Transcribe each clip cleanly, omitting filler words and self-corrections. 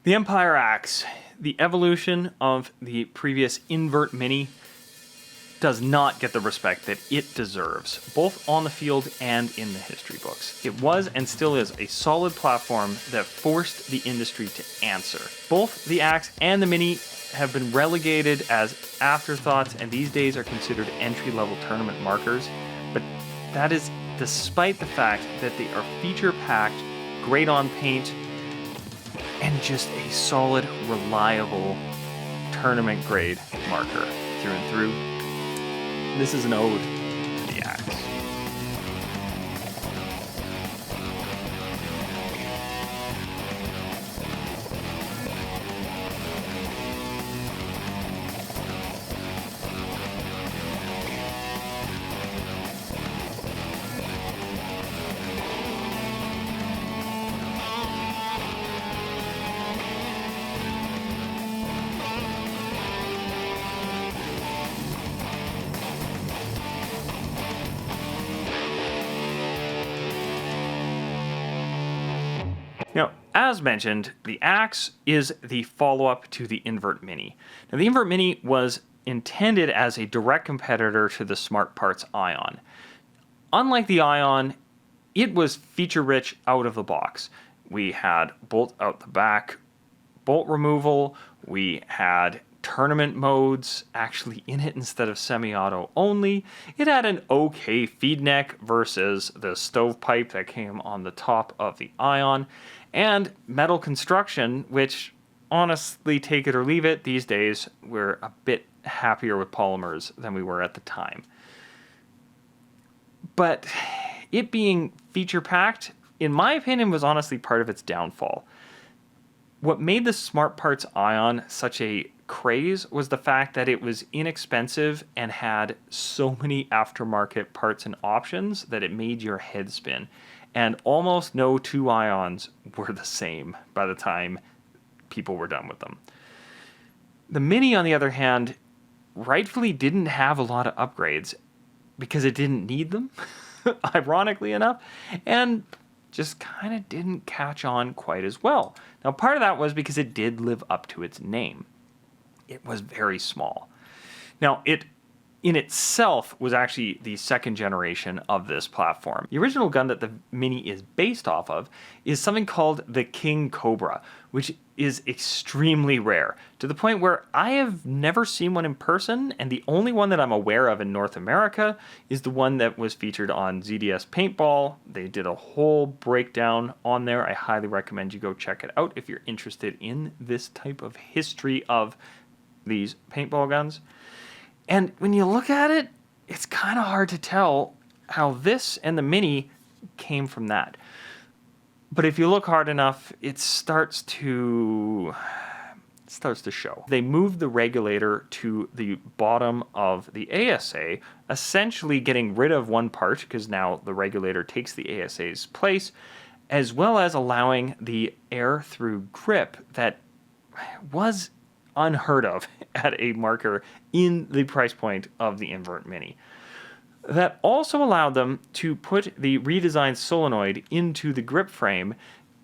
The Empire Axe, the evolution of the previous Invert Mini, does not get the respect that it deserves, both on the field and in the history books. It was and still is a solid platform that forced the industry to answer. Both the Axe and the Mini have been relegated as afterthoughts and these days are considered entry-level tournament markers, but that is despite the fact that they are feature-packed, great on paint, and just a solid, reliable tournament-grade marker through and through. This is an ode to the axe. Now, as mentioned, the Axe is the follow-up to the Invert Mini. Now, the Invert Mini was intended as a direct competitor to the Smart Parts Ion. Unlike the Ion, it was feature-rich out of the box. We had bolt out the back, bolt removal, we had tournament modes actually in it instead of semi-auto only. It had an okay feed neck versus the stovepipe that came on the top of the Ion, and metal construction, which honestly, take it or leave it, these days we're a bit happier with polymers than we were at the time. But it being feature-packed, in my opinion, was honestly part of its downfall. What made the Smart Parts Ion such a craze was the fact that it was inexpensive and had so many aftermarket parts and options that it made your head spin. And almost no two Ions were the same by the time people were done with them. The Mini, on the other hand, rightfully didn't have a lot of upgrades because it didn't need them, ironically enough, and just kind of didn't catch on quite as well. Now, part of that was because it did live up to its name. It was very small. Now, it in itself was actually the second generation of this platform. The original gun that the Mini is based off of is something called the King Cobra, which is extremely rare, to the point where I have never seen one in person, and the only one that I'm aware of in North America is the one that was featured on ZDS Paintball. They did a whole breakdown on there. I highly recommend you go check it out if you're interested in this type of history of these paintball guns. And when you look at it, it's kind of hard to tell how this and the Mini came from that. But if you look hard enough, it starts to show. They moved the regulator to the bottom of the ASA, essentially getting rid of one part, because now the regulator takes the ASA's place, as well as allowing the air-through grip that was unheard of at a marker in the price point of the Invert Mini. That also allowed them to put the redesigned solenoid into the grip frame,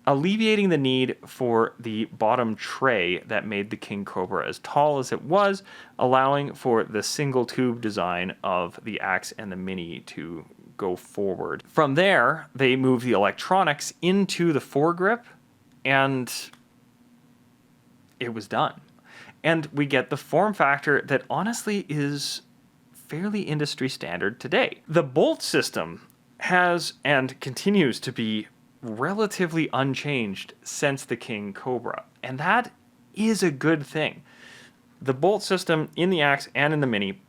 alleviating the need for the bottom tray that made the King Cobra as tall as it was, allowing for the single tube design of the Axe and the Mini to go forward. From there, they moved the electronics into the foregrip, and it was done. And we get the form factor that honestly is fairly industry standard today. The bolt system has and continues to be relatively unchanged since the King Cobra, and that is a good thing. The bolt system in the Axe and in the Mini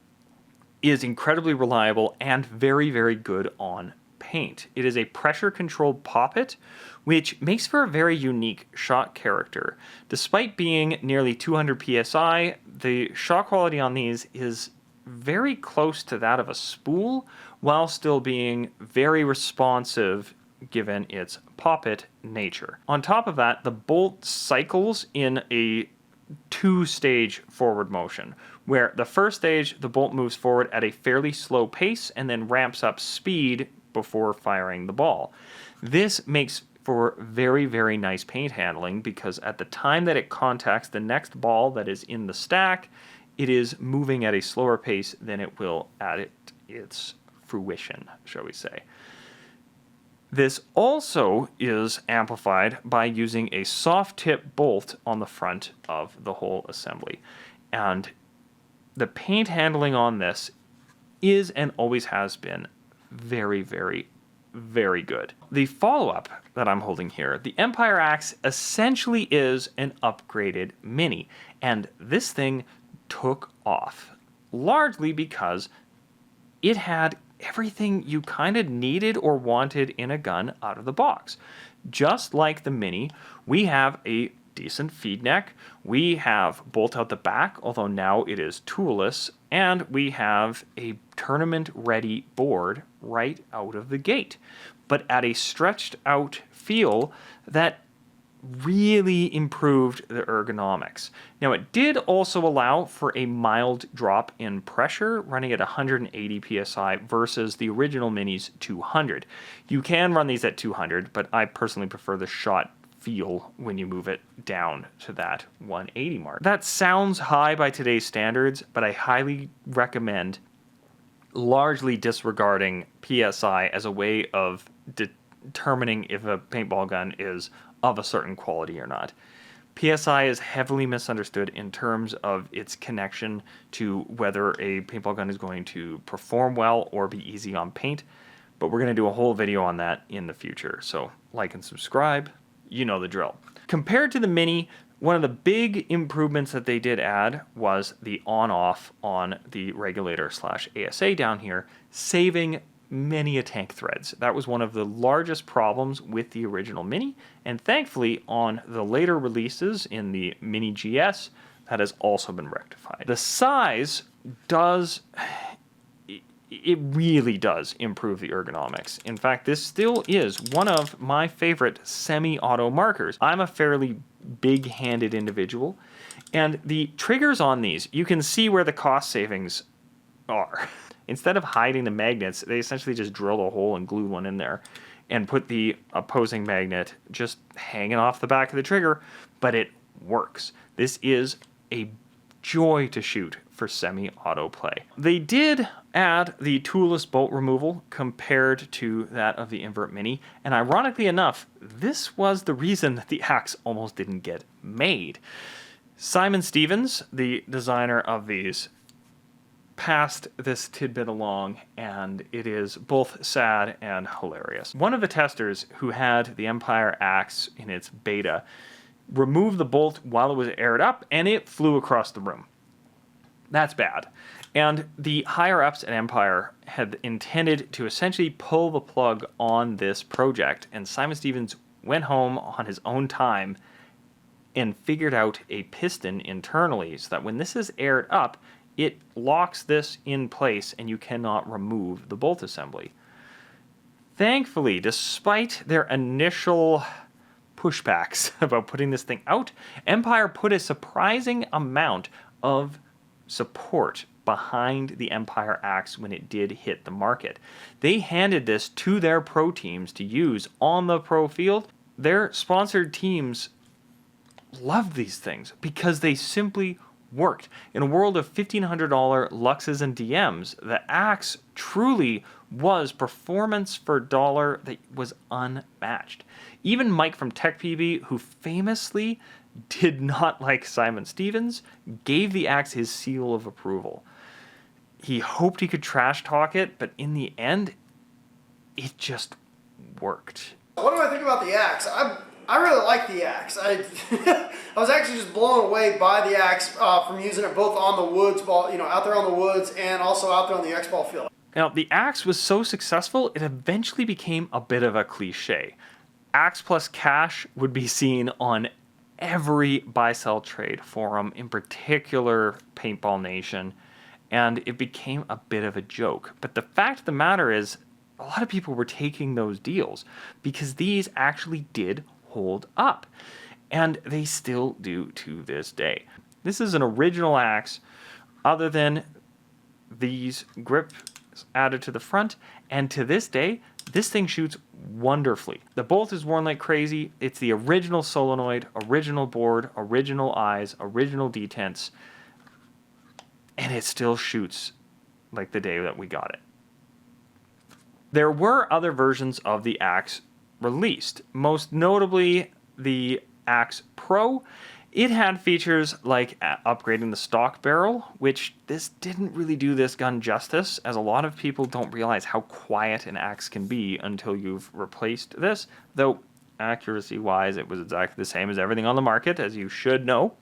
is incredibly reliable and very, very good on paint. It is a pressure-controlled poppet, which makes for a very unique shot character. Despite being nearly 200 psi, the shot quality on these is very close to that of a spool, while still being very responsive given its poppet nature. On top of that, the bolt cycles in a two-stage forward motion, where the first stage, the bolt moves forward at a fairly slow pace and then ramps up speed before firing the ball. This makes for very, very nice paint handling, because at the time that it contacts the next ball that is in the stack, it is moving at a slower pace than it will at its fruition, shall we say. This also is amplified by using a soft tip bolt on the front of the whole assembly. And the paint handling on this is and always has been very, very, very good. The follow-up that I'm holding here, the Empire Axe, essentially is an upgraded Mini. And this thing took off, largely because it had everything you kind of needed or wanted in a gun out of the box. Just like the Mini, we have a decent feed neck, we have bolt out the back, although now it is toolless, and we have a tournament ready board right out of the gate, but at a stretched out feel that really improved the ergonomics. Now, it did also allow for a mild drop in pressure, running at 180 psi versus the original Mini's 200. You can run these at 200, but I personally prefer the shot feel when you move it down to that 180 mark. That sounds high by today's standards, but I highly recommend largely disregarding PSI as a way of determining if a paintball gun is of a certain quality or not. PSI is heavily misunderstood in terms of its connection to whether a paintball gun is going to perform well or be easy on paint, but we're going to do a whole video on that in the future, so like and subscribe, you know the drill. Compared to the Mini, one of the big improvements that they did add was the on-off on the regulator / ASA down here, saving many a tank threads. That was one of the largest problems with the original Mini, and thankfully on the later releases in the Mini GS, that has also been rectified. The size does, it really does improve the ergonomics. In fact, this still is one of my favorite semi-auto markers. I'm a fairly big-handed individual, and the triggers on these, you can see where the cost savings are. Instead of hiding the magnets, they essentially just drilled a hole and glued one in there and put the opposing magnet just hanging off the back of the trigger, but it works. This is a joy to shoot for semi-auto play. They did add the toolless bolt removal compared to that of the Invert Mini, and ironically enough, this was the reason that the Axe almost didn't get made. Simon Stevens, the designer of these, passed this tidbit along, and it is both sad and hilarious. One of the testers who had the Empire Axe in its beta removed the bolt while it was aired up, and it flew across the room. That's bad. And the higher-ups at Empire had intended to essentially pull the plug on this project, and Simon Stevens went home on his own time and figured out a piston internally so that when this is aired up, it locks this in place and you cannot remove the bolt assembly. Thankfully, despite their initial pushbacks about putting this thing out, Empire put a surprising amount of support behind the Empire Axe when it did hit the market. They handed this to their pro teams to use on the pro field. Their sponsored teams loved these things because they simply worked. In a world of $1,500 Luxes and DMs, the Axe truly was performance for dollar that was unmatched. Even Mike from TechPB, who famously did not like Simon Stevens, gave the Axe his seal of approval. He hoped he could trash talk it, but in the end, it just worked. What do I think about the Axe? I really like the Axe. I was actually just blown away by the Axe from using it both on the woods ball, out there on the woods, and also out there on the X-ball field. Now, the Axe was so successful, it eventually became a bit of a cliche. Axe plus cash would be seen on every buy-sell trade forum, in particular Paintball Nation, and it became a bit of a joke. But the fact of the matter is, a lot of people were taking those deals because these actually did hold up, and they still do to this day. This is an original Axe, other than these grips added to the front, and to this day, This thing shoots wonderfully. The bolt is worn like crazy. It's the original solenoid, original board, original eyes, original detents, and it still shoots like the day that we got it. There were other versions of the Axe released, most notably the Axe Pro. It had features like upgrading the stock barrel, which this didn't really do this gun justice, as a lot of people don't realize how quiet an axe can be until you've replaced this, though accuracy-wise it was exactly the same as everything on the market, as you should know.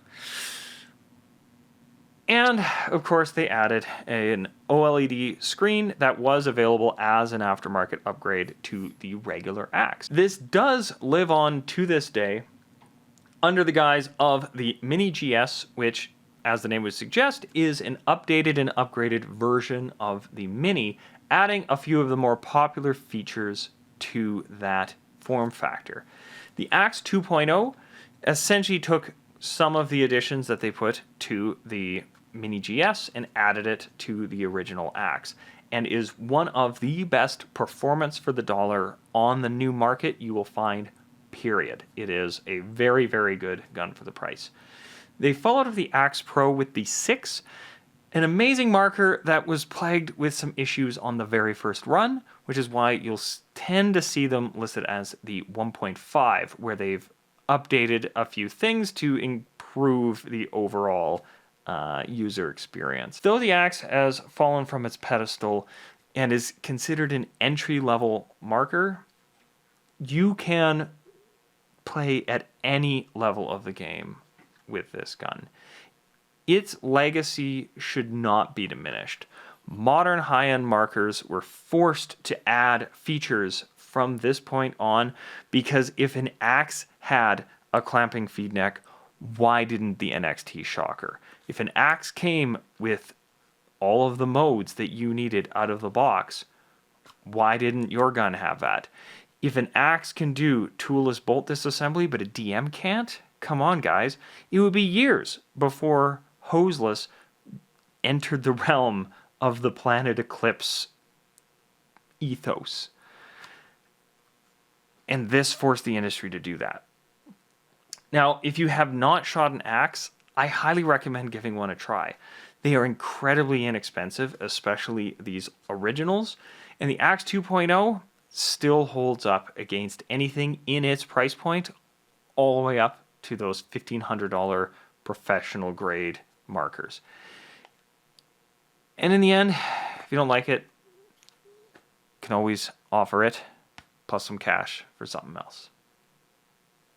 And, of course, they added an OLED screen that was available as an aftermarket upgrade to the regular axe. This does live on to this day under the guise of the Mini GS, which, as the name would suggest, is an updated and upgraded version of the Mini, adding a few of the more popular features to that form factor. The Axe 2.0 essentially took some of the additions that they put to the Mini GS and added it to the original Axe, and is one of the best performance for the dollar on the new market you will find, period. It is a very, very good gun for the price. They followed up the Axe Pro with the 6, an amazing marker that was plagued with some issues on the very first run, which is why you'll tend to see them listed as the 1.5, where they've updated a few things to improve the overall user experience. Though the Axe has fallen from its pedestal and is considered an entry-level marker, you can play at any level of the game with this gun. Its legacy should not be diminished. Modern high-end markers were forced to add features from this point on, because if an Axe had a clamping feed neck, why didn't the NXT Shocker? If an Axe came with all of the modes that you needed out of the box, why didn't your gun have that? If an Axe can do toolless bolt disassembly, but a DM can't, come on guys, it would be years before hoseless entered the realm of the Planet Eclipse ethos. And this forced the industry to do that. Now, if you have not shot an Axe, I highly recommend giving one a try. They are incredibly inexpensive, especially these originals, and the Axe 2.0 still holds up against anything in its price point, all the way up to those $1,500 professional grade markers. And in the end, if you don't like it, you can always offer it plus some cash for something else.